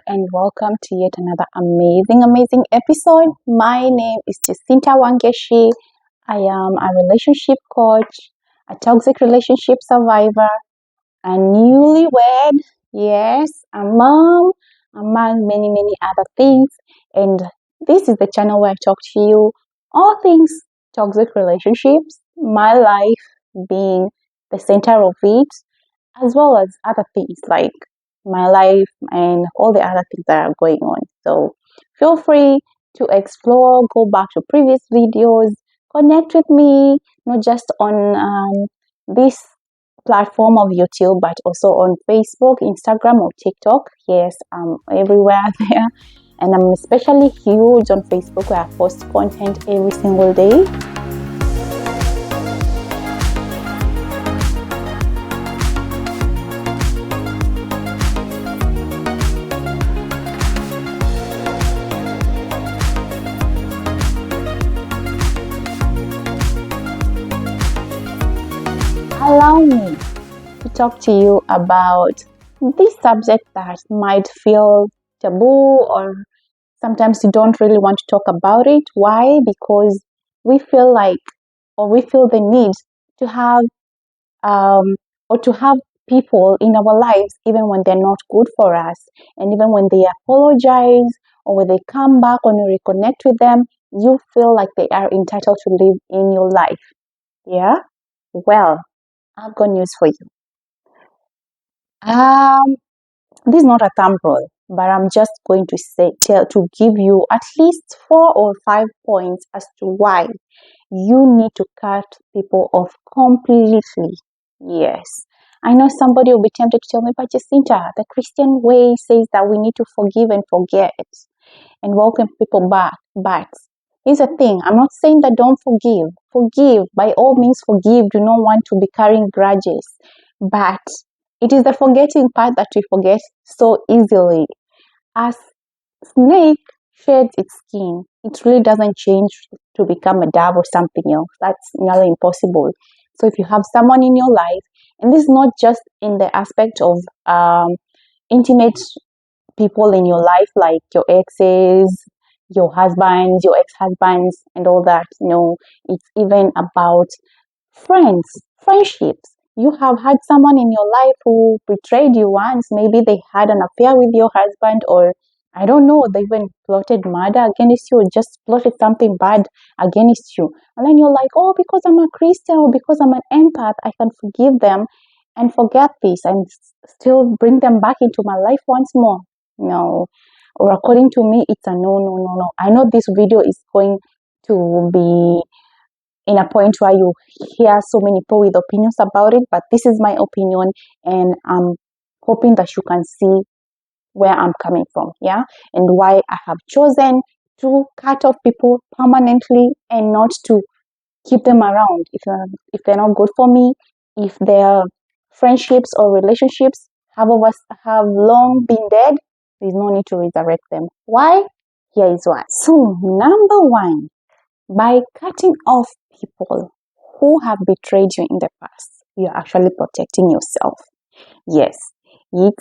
and welcome to yet another amazing episode. My name is Jacinta Wangeshi. I am a relationship coach, a toxic relationship survivor, a newlywed, yes, a mom, among many other things. And this is the channel where I talk to you all things toxic relationships, my life being the center of it, as well as other things like my life and all the other things that are going on. So feel free to explore, go back to previous videos, connect with me, not just on this platform of YouTube, but also on Facebook, Instagram, or TikTok. Yes, I'm everywhere there. And I'm especially huge on Facebook where I post content every single day. Allow me to talk to you about this subject that might feel taboo, or sometimes you don't really want to talk about it. Why? Because we feel like, or we feel the need to have or to have people in our lives even when they're not good for us, and even when they apologize or when they come back, when you reconnect with them, you feel like they are entitled to live in your life. Yeah? Well, I've got news for you. This is not a thumbnail, but I'm just going to to give you at least 4 or 5 points as to why you need to cut people off completely. Yes. I know somebody will be tempted to tell me, but Jacinta, the Christian way says that we need to forgive and forget and welcome people back. But here's the thing, I'm not saying that don't forgive. Forgive, by all means forgive. Do not want to be carrying grudges. But it is the forgetting part that we forget so easily. As snake sheds its skin, it really doesn't change to become a dove or something else. That's nearly impossible. So if you have someone in your life, and this is not just in the aspect of intimate people in your life like your exes, your husbands, your ex-husbands, and all that. It's even about friendships. You have had someone in your life who betrayed you once. Maybe they had an affair with your husband, or I don't know, they even plotted murder against you, or just plotted something bad against you. And then you're like, oh, because I'm a Christian or because I'm an empath, I can forgive them and forget this and still bring them back into my life once more. No. Or according to me, it's a no. I know this video is going to be in a point where you hear so many people with opinions about it, but this is my opinion, and I'm hoping that you can see where I'm coming from, yeah, and why I have chosen to cut off people permanently and not to keep them around if they're not good for me, if their friendships or relationships have long been dead. There's no need to resurrect them. Why? Here is why. So number one, by cutting off people who have betrayed you in the past, you're actually protecting yourself. Yes, don't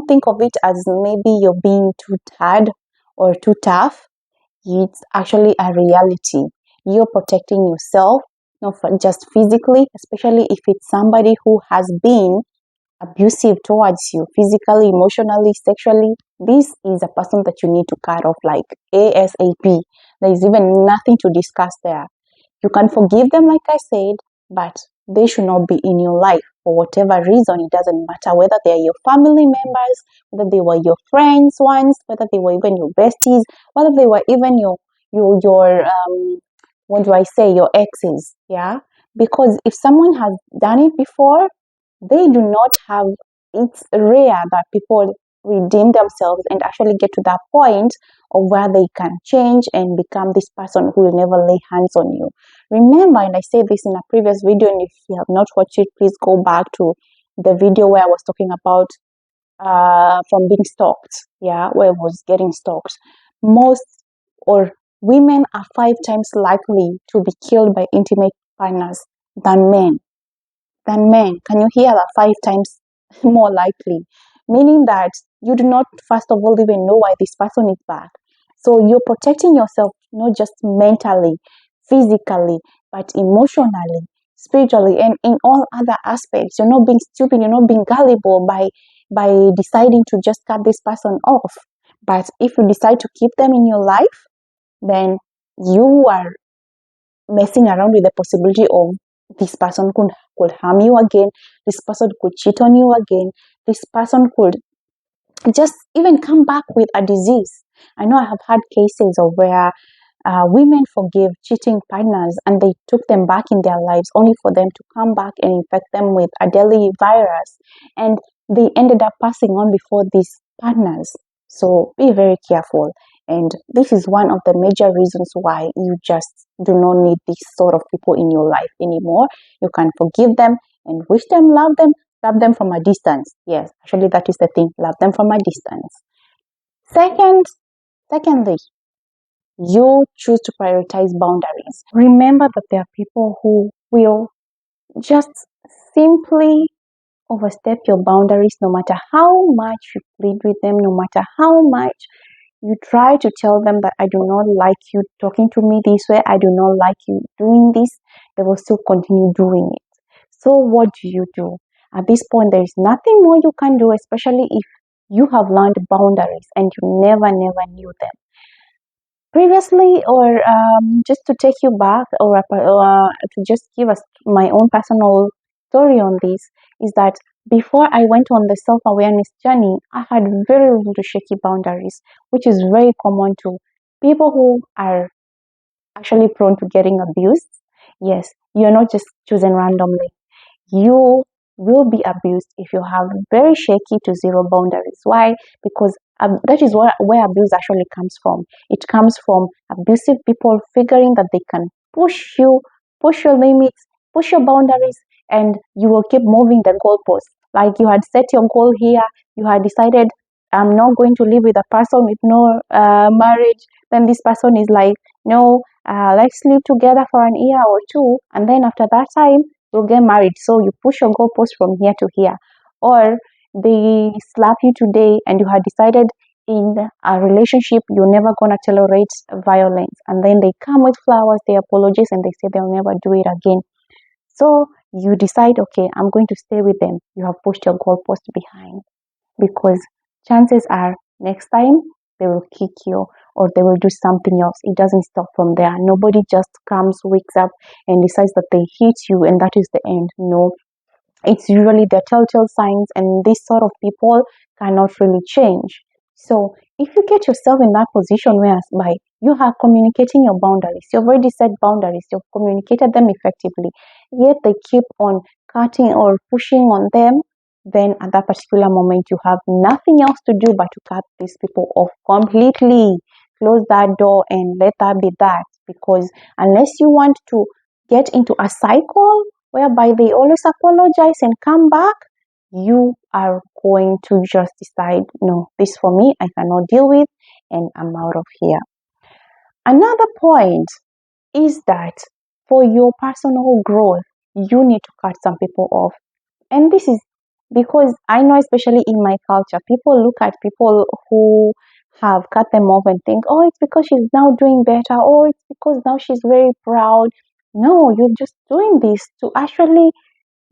think of it as maybe you're being too tired or too tough. It's actually a reality. You're protecting yourself, not just physically, especially if it's somebody who has been abusive towards you, physically, emotionally, sexually. This is a person that you need to cut off like ASAP. There is even nothing to discuss there. You can forgive them, like I said, but they should not be in your life for whatever reason. It doesn't matter whether they are your family members, whether they were your friends once, whether they were even your besties, whether they were even your what do I say, your exes, yeah? Because if someone has done it before, they do not have, it's rare that people redeem themselves and actually get to that point of where they can change and become this person who will never lay hands on you. Remember, and I said this in a previous video, and if you have not watched it, please go back to the video where I was talking about from being stalked, yeah, where I was getting stalked. Most or women are 5 times likely to be killed by intimate partners than men. Can you hear that? 5 times more likely. meaning that you do not, first of all, even know why this person is back. So you're protecting yourself, not just mentally, physically, but emotionally, spiritually, and in all other aspects. You're not being stupid, you're not being gullible by deciding to just cut this person off. But if you decide to keep them in your life, then you are messing around with the possibility of this person could harm you again, this person could cheat on you again, this person could just even come back with a disease. I know I have had cases of where women forgave cheating partners and they took them back in their lives only for them to come back and infect them with a deadly virus, and they ended up passing on before these partners. So be very careful. And this is one of the major reasons why you just do not need these sort of people in your life anymore. You can forgive them and wish them, love them from a distance. Yes, actually, that is the thing. Love them from a distance. Second, secondly, you choose to prioritize boundaries. Remember that there are people who will just simply overstep your boundaries no matter how much you plead with them, no matter how much you try to tell them that I do not like you talking to me this way, I do not like you doing this, they will still continue doing it. So, what do you do? At this point, there is nothing more you can do, especially if you have learned boundaries and you never knew them previously. Or just to take you back, or to just give us my own personal story on this, is that before I went on the self-awareness journey, I had very little shaky boundaries, which is very common to people who are actually prone to getting abused. Yes, you're not just chosen randomly. You will be abused if you have very shaky to zero boundaries. Why? Because that is where abuse actually comes from. It comes from abusive people figuring that they can push your limits, push your boundaries, and you will keep moving the goalposts. Like you had set your goal here, you had decided, I'm not going to live with a person with no marriage. Then this person is like, no, let's live together for an year or two, and then after that time you'll get married. So you push your goalpost from here to here. Or they slap you today and you had decided in a relationship you're never gonna tolerate violence, and then they come with flowers, they apologize, and they say they'll never do it again. So you decide, okay, I'm going to stay with them. You have pushed your goalpost behind, because chances are next time they will kick you or they will do something else. It doesn't stop from there. Nobody just comes, wakes up, and decides that they hate you and that is the end. No, it's usually the telltale signs, and this sort of people cannot really change. So if you get yourself in that position whereby you are communicating your boundaries, you've already set boundaries, you've communicated them effectively, yet they keep on cutting or pushing on them, then at that particular moment you have nothing else to do but to cut these people off completely. Close that door and let that be that, because unless you want to get into a cycle whereby they always apologize and come back, you are going to just decide, no, this for me, I cannot deal with, and I'm out of here. Another point is that for your personal growth, you need to cut some people off. And this is because I know, especially in my culture, people look at people who have cut them off and think, oh, it's because she's now doing better, or it's because now she's very proud. No, you're just doing this to actually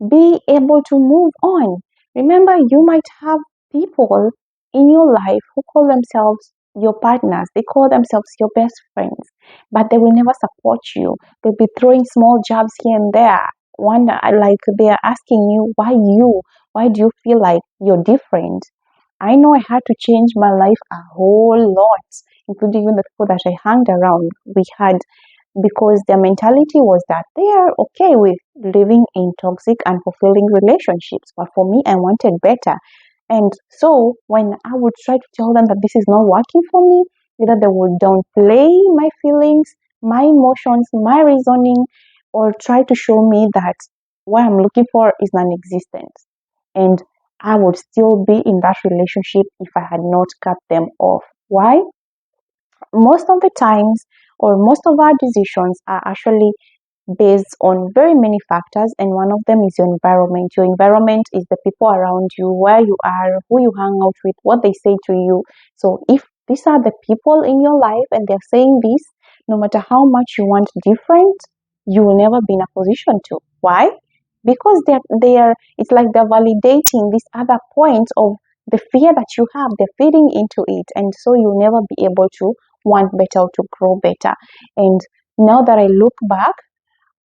be able to move on. Remember, you might have people in your life who call themselves your partners, they call themselves your best friends, but they will never support you. They'll be throwing small jabs here and there. Wonder, like they are asking you, why you? Why do you feel like you're different? I know I had to change my life a whole lot, including even the people that I hung around. We had, because their mentality was that they are okay with living in toxic and fulfilling relationships. But for me, I wanted better. And so when I would try to tell them that this is not working for me, either they would downplay my feelings, my emotions, my reasoning, or try to show me that what I'm looking for is non existent. And I would still be in that relationship if I had not cut them off. Why? Most of the times, or most of our decisions are actually based on very many factors, and one of them is your environment. Your environment is the people around you, where you are, who you hang out with, what they say to you. So if these are the people in your life and they're saying this, no matter how much you want different, you will never be in a position to. Why? Because they are it's like they're validating this other point of the fear that you have. They're feeding into it, and so you'll never be able to want better or to grow better. And now that I look back,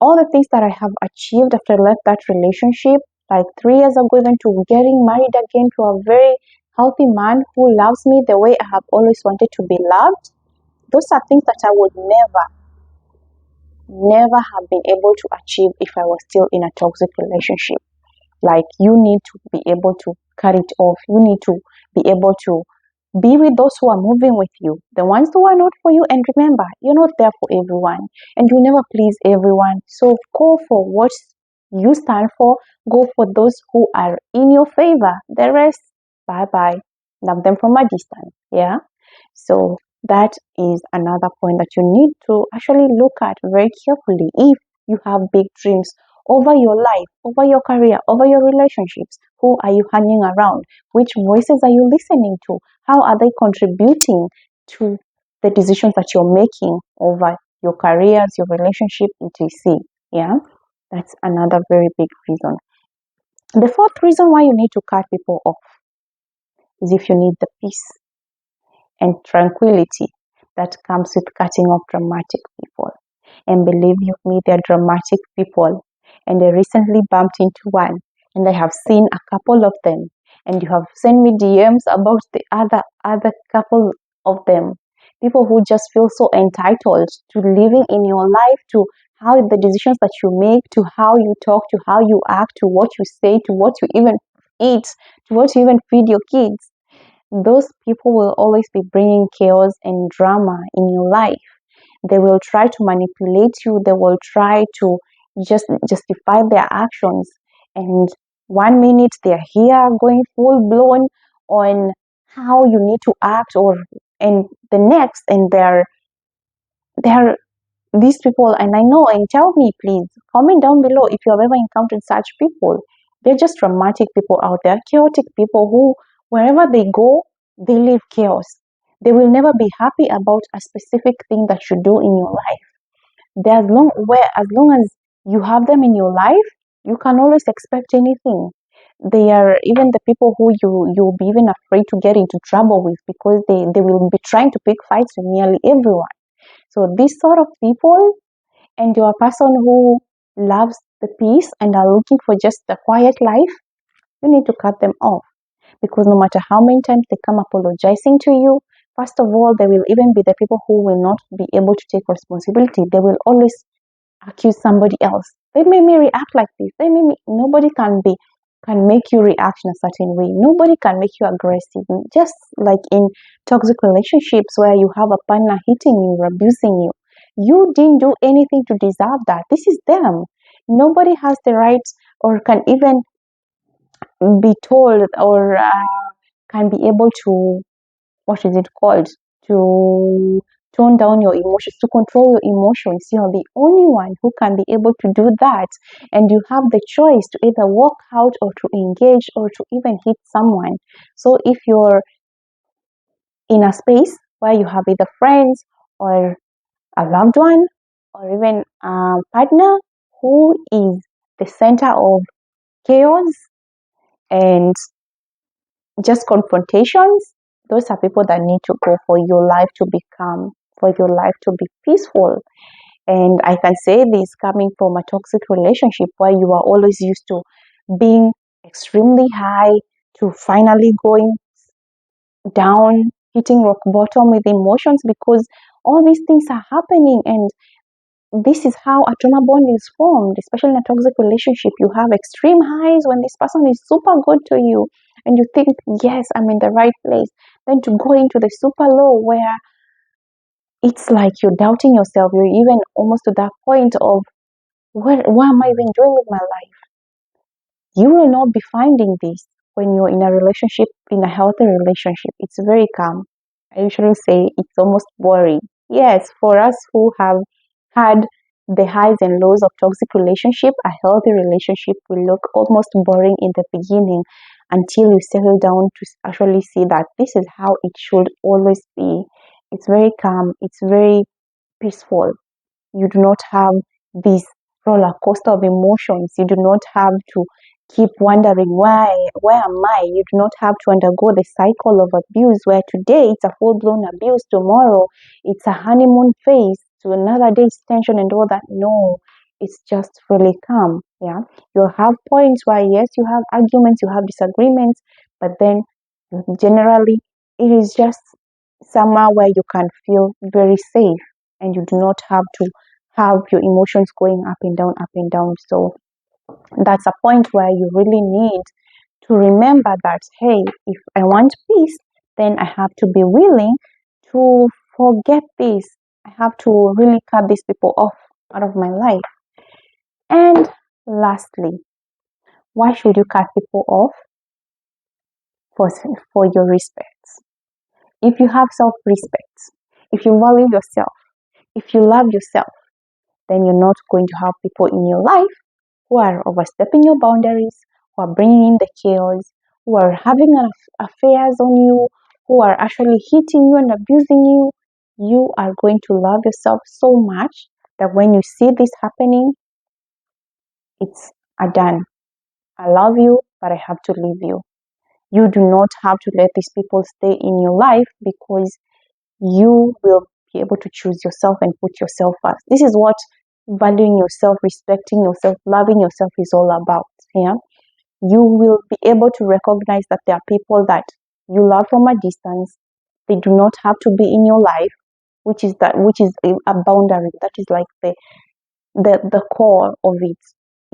all the things that I have achieved after I left that relationship, like 3 years ago, even to getting married again to a very healthy man who loves me the way I have always wanted to be loved, those are things that I would never have been able to achieve if I was still in a toxic relationship. Like, you need to be able to cut it off. You need to be able to be with those who are moving with you, the ones who are not for you. And remember, you're not there for everyone, and you never please everyone. So go for what you stand for. Go for those who are in your favor. The rest, bye bye. Love them from a distance. Yeah. So that is another point that you need to actually look at very carefully. If you have big dreams over your life, over your career, over your relationships, who are you hanging around? Which voices are you listening to? How are they contributing to the decisions that you're making over your careers, your relationship, etc. Yeah, that's another very big reason. The fourth reason why you need to cut people off is if you need the peace and tranquility that comes with cutting off dramatic people. And believe you me, they're dramatic people. And I recently bumped into one, and I have seen a couple of them. And you have sent me DMs about the other couple of them. People who just feel so entitled to living in your life, to how the decisions that you make, to how you talk, to how you act, to what you say, to what you even eat, to what you even feed your kids. Those people will always be bringing chaos and drama in your life. They will try to manipulate you. They will try to just justify their actions. And 1 minute they're here going full blown on how you need to act, or and the next, and they're these people. And I know, and tell me please, comment down below if you have ever encountered such people. They're just dramatic people out there, chaotic people who, wherever they go, they live chaos. They will never be happy about a specific thing that you do in your life. As long as you have them in your life, you can always expect anything. They are even the people who you'll be even afraid to get into trouble with, because they will be trying to pick fights with nearly everyone. So these sort of people, and you're a person who loves the peace and are looking for just a quiet life, you need to cut them off. Because no matter how many times they come apologizing to you, first of all, there will even be the people who will not be able to take responsibility. They will always accuse somebody else. They made me react like this. Nobody can make you react in a certain way. Nobody can make you aggressive. Just like in toxic relationships where you have a partner hitting you, abusing you. You didn't do anything to deserve that. This is them. Nobody has the right or can even be told, or can be able to, what is it called, to tone down your emotions, to control your emotions. You're the only one who can be able to do that, and you have the choice to either walk out or to engage or to even hit someone. So if you're in a space where you have either friends or a loved one or even a partner who is the center of chaos and just confrontations, those are people that need to go for your life to be calm, for your life to be peaceful. And I can say this coming from a toxic relationship where you are always used to being extremely high, to finally going down, hitting rock bottom with emotions, because all these things are happening. And this is how a trauma bond is formed, especially in a toxic relationship. You have extreme highs when this person is super good to you, and you think, yes, I'm in the right place. Then to go into the super low where it's like you're doubting yourself. You're even almost to that point of, what am I even doing with my life? You will not be finding this when you're in a relationship, in a healthy relationship. It's very calm. I usually say it's almost boring. Yes, for us who have had the highs and lows of toxic relationship. A healthy relationship will look almost boring in the beginning until you settle down to actually see that this is how it should always be. It's very calm, it's very peaceful. You do not have this roller coaster of emotions. You do not have to keep wondering where am I? You do not have to undergo the cycle of abuse where today it's a full blown abuse, tomorrow it's a honeymoon phase, to another day's tension and all that. No, it's just really calm. Yeah. You'll have points where yes, you have arguments, you have disagreements, but then generally it is just somewhere where you can feel very safe and you do not have to have your emotions going up and down, up and down. So that's a point where you really need to remember that, hey, if I want peace, then I have to be willing to forget this. I have to really cut these people off out of my life. And lastly, why should you cut people off? For your respect. If you have self respect, if you value yourself, if you love yourself, then you're not going to have people in your life who are overstepping your boundaries, who are bringing in the chaos, who are having affairs on you, who are actually hitting you and abusing you. You are going to love yourself so much that when you see this happening, it's a done. I love you, but I have to leave you. You do not have to let these people stay in your life because you will be able to choose yourself and put yourself first. This is what valuing yourself, respecting yourself, loving yourself is all about. Yeah. You will be able to recognize that there are people that you love from a distance. They do not have to be in your life, which is a boundary. That is like the core of it,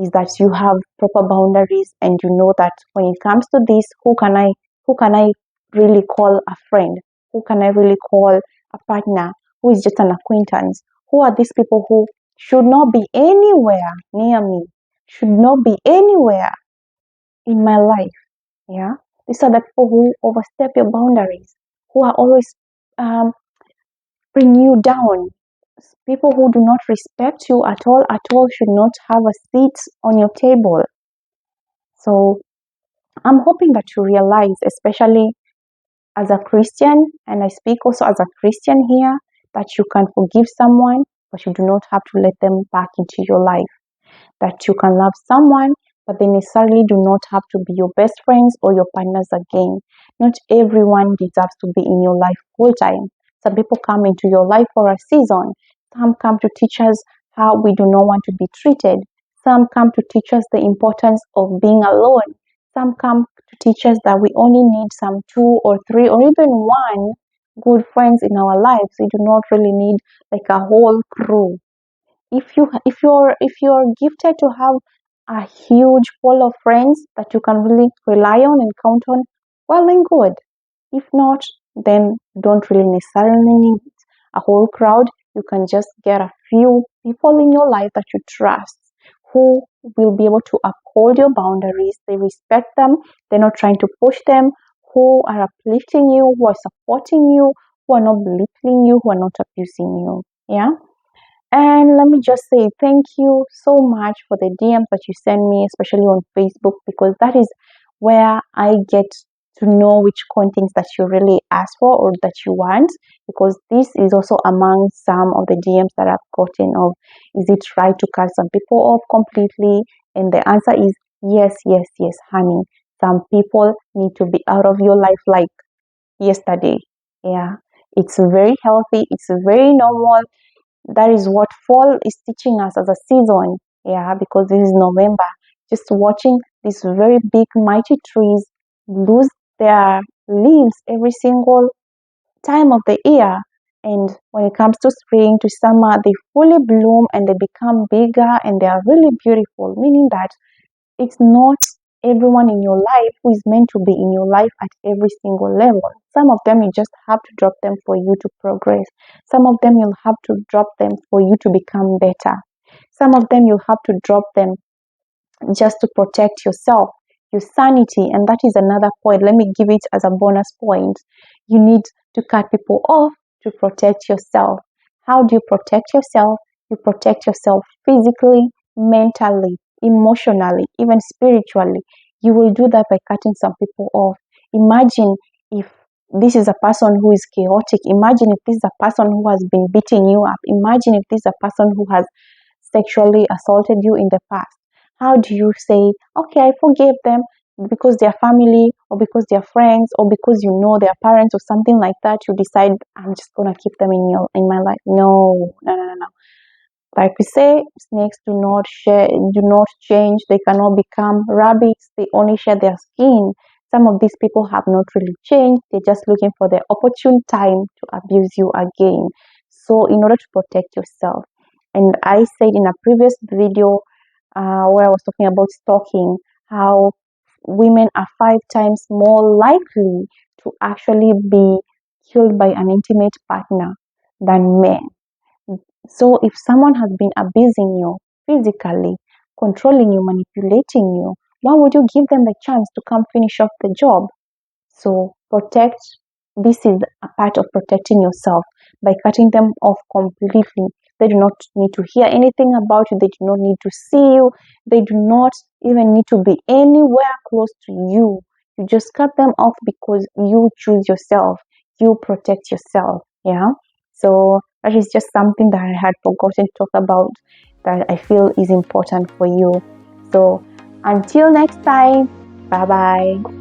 is that you have proper boundaries and you know that when it comes to this, who can I really call a friend? Who can I really call a partner? Who is just an acquaintance? Who are these people who should not be anywhere near me? Should not be anywhere in my life. Yeah. These are the people who overstep your boundaries, who are always um, bring you down. People who do not respect you at all should not have a seat on your table. So I'm hoping that you realize, especially as a Christian, and I speak also as a Christian here, that you can forgive someone, but you do not have to let them back into your life. That you can love someone, but they necessarily do not have to be your best friends or your partners again. Not everyone deserves to be in your life full time. Some people come into your life for a season. Some come to teach us how we do not want to be treated. Some come to teach us the importance of being alone. Some come to teach us that we only need some 2 or 3 or even one good friends in our lives. We do not really need like a whole crew. If you're gifted to have a huge pool of friends that you can really rely on and count on, well and good. If not, then you don't really necessarily need a whole crowd. You can just get a few people in your life that you trust, who will be able to uphold your boundaries. They respect them, they're not trying to push them, who are uplifting you, who are supporting you, who are not belittling you, who are not abusing you. Yeah. And let me just say thank you so much for the DMs that you send me, especially on Facebook, because that is where I get to know which contents that you really ask for or that you want, because this is also among some of the DMs that I've gotten of, is it right to cut some people off completely? And the answer is yes, yes, yes, honey. Some people need to be out of your life like yesterday. Yeah, it's very healthy, it's very normal. That is what fall is teaching us as a season. Yeah, because this is November. Just watching these very big mighty trees lose their leaves every single time of the year, and when it comes to spring to summer, they fully bloom and they become bigger and they are really beautiful, meaning that it's not everyone in your life who is meant to be in your life at every single level. Some of them you just have to drop them for you to progress. Some of them you'll have to drop them for you to become better. Some of them you'll have to drop them just to protect yourself, your sanity. And that is another point. Let me give it as a bonus point. You need to cut people off to protect yourself. How do you protect yourself? You protect yourself physically, mentally, emotionally, even spiritually. You will do that by cutting some people off. Imagine if this is a person who is chaotic. Imagine if this is a person who has been beating you up. Imagine if this is a person who has sexually assaulted you in the past. How do you say, okay, I forgive them because they're family or because they're friends or because you know their parents or something like that? You decide, I'm just gonna keep them in my life. No, no, no, no, no. Like we say, snakes do not change. They cannot become rabbits. They only share their skin. Some of these people have not really changed. They're just looking for the opportune time to abuse you again. So, in order to protect yourself, and I said in a previous video where I was talking about stalking, how women are 5 times more likely to actually be killed by an intimate partner than men. So if someone has been abusing you physically, controlling you, manipulating you, why would you give them the chance to come finish off the job? So protect. This is a part of protecting yourself by cutting them off completely. They do not need to hear anything about you. They do not need to see you. They do not even need to be anywhere close to you. You just cut them off because you choose yourself. You protect yourself. Yeah. So that is just something that I had forgotten to talk about that I feel is important for you. So until next time, bye bye.